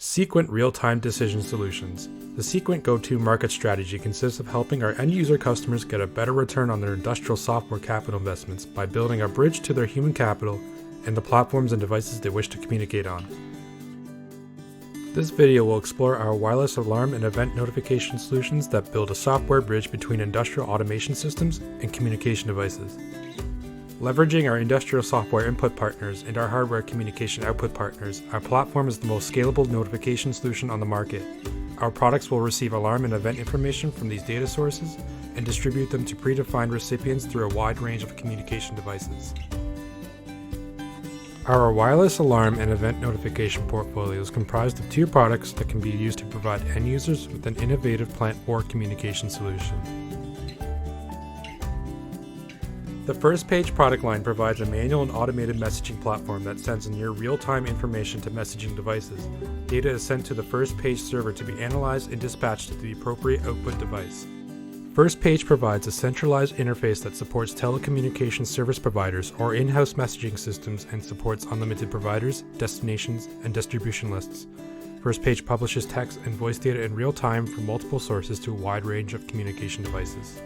SeQent Real-Time Decision Solutions. The SeQent go-to market strategy consists of helping our end-user customers get a better return on their industrial software capital investments by building a bridge to their human capital and the platforms and devices they wish to communicate on. This video will explore our wireless alarm and event notification solutions that build a software bridge between industrial automation systems and communication devices. Leveraging our industrial software input partners and our hardware communication output partners, our platform is the most scalable notification solution on the market. Our products will receive alarm and event information from these data sources and distribute them to predefined recipients through a wide range of communication devices. Our wireless alarm and event notification portfolio is comprised of two products that can be used to provide end users with an innovative plant floor communication solution. The First Page product line provides a manual and automated messaging platform that sends near real-time information to messaging devices. Data is sent to the First Page server to be analyzed and dispatched to the appropriate output device. First Page provides a centralized interface that supports telecommunications service providers or in-house messaging systems and supports unlimited providers, destinations, and distribution lists. First Page publishes text and voice data in real time from multiple sources to a wide range of communication devices.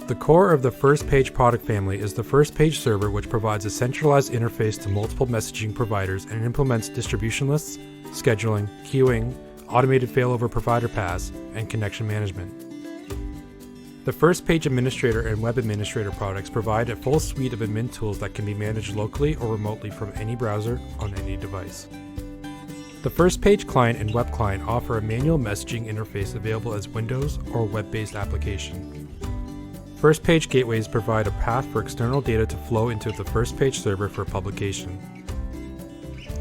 The core of the First Page product family is the First Page server, which provides a centralized interface to multiple messaging providers and implements distribution lists, scheduling, queuing, automated failover provider paths, and connection management. The First Page Administrator and Web Administrator products provide a full suite of admin tools that can be managed locally or remotely from any browser on any device. The First Page Client and Web Client offer a manual messaging interface available as Windows or web-based application. First Page gateways provide a path for external data to flow into the First Page server for publication.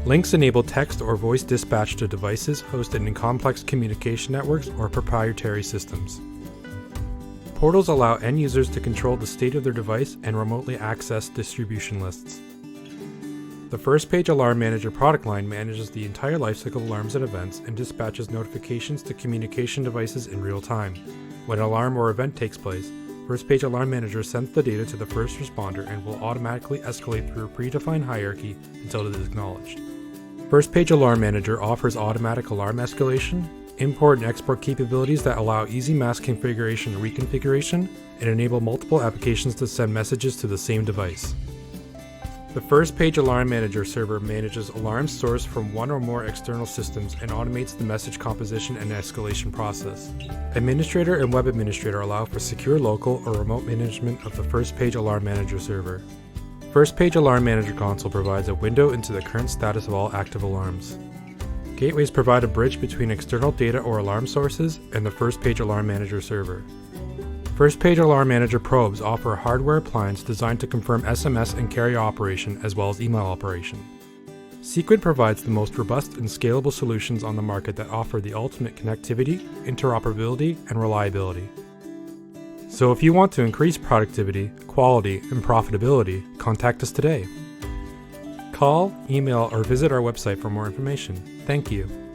Links enable text or voice dispatch to devices hosted in complex communication networks or proprietary systems. Portals allow end users to control the state of their device and remotely access distribution lists. The First Page Alarm Manager product line manages the entire lifecycle of alarms and events and dispatches notifications to communication devices in real time. When an alarm or event takes place, First Page Alarm Manager sends the data to the first responder and will automatically escalate through a predefined hierarchy until it is acknowledged. First Page Alarm Manager offers automatic alarm escalation, import and export capabilities that allow easy mask configuration and reconfiguration, and enable multiple applications to send messages to the same device. The First Page Alarm Manager server manages alarms sourced from one or more external systems and automates the message composition and escalation process. Administrator and Web Administrator allow for secure local or remote management of the First Page Alarm Manager server. First Page Alarm Manager console provides a window into the current status of all active alarms. Gateways provide a bridge between external data or alarm sources and the First Page Alarm Manager server. First Page Alarm Manager probes offer a hardware appliance designed to confirm SMS and carrier operation as well as email operation. SeQent provides the most robust and scalable solutions on the market that offer the ultimate connectivity, interoperability, and reliability. So if you want to increase productivity, quality, and profitability, contact us today. Call, email, or visit our website for more information. Thank you.